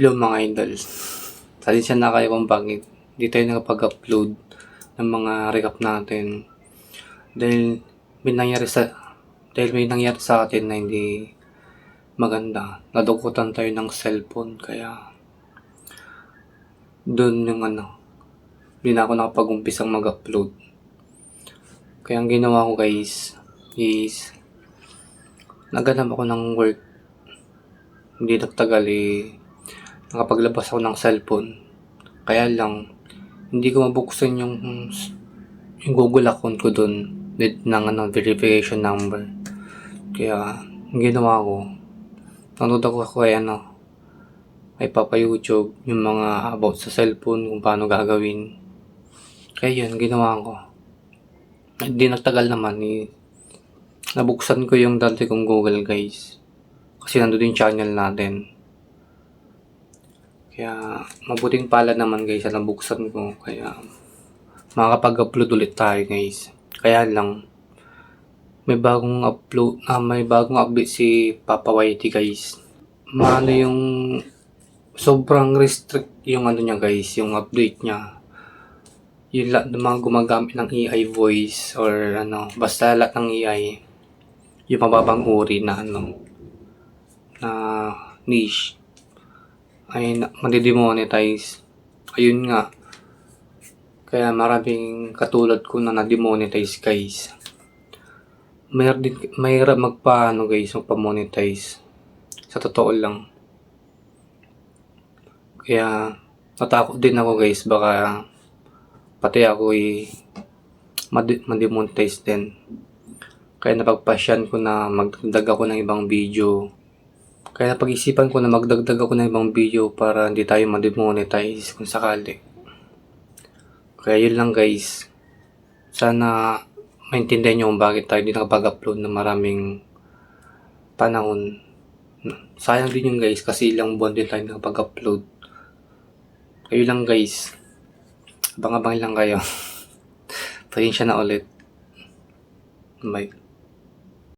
Hello mga idol. Pasensya na kayo kung bakit di tayo nakapag-upload ng mga recap natin. Dahil may nangyari sa atin na hindi maganda. Nadukutan tayo ng cellphone kaya doon hindi na ako nakapag-umpisang mag-upload. Kaya ang ginawa ko guys is naghanap ako ng work. Hindi nagtagal nakapaglabas ako ng cellphone. Kaya lang, hindi ko mabuksan yung Google account ko dun with ng verification number. Kaya, ang ginawa ko, nanood ako kay Papa YouTube, yung mga about sa cellphone, kung paano gagawin. Kaya yun, ginawa ko. Hindi nagtagal naman, nabuksan ko yung dati kong Google guys. Kasi nandun yung channel natin. Kaya mabuting palad naman guys na nabuksan ko. Kaya makakapag-upload ulit tayo guys. Kaya lang may bagong update si Papa YT guys. Yung sobrang restrict yung niya guys, yung update niya. Yung lahat ng mga gumagamit ng AI voice or basta lahat ng AI yung mababang uri na na niche ay madidemonetize. Ayun nga. Kaya maraming katulad ko na na-demonetize guys. Mahirap magpa-monetize. Sa totoo lang. Kaya natakot din ako guys. Baka pati ako ma-demonetize din. Kaya napagpasyan ko na magdagdag ako ng ibang video. Kaya pag-isipan ko na magdagdag ako ng ibang video para hindi tayo ma-demonetize kung sakali. Kaya yun lang guys. Sana maintindihan nyo kung bakit tayo hindi nakapag-upload ng maraming panahon. Sayang din yun guys kasi ilang buwan din tayo nakapag-upload. Kayo lang guys. Abang-abang lang kayo. Pasensya na ulit. Bye.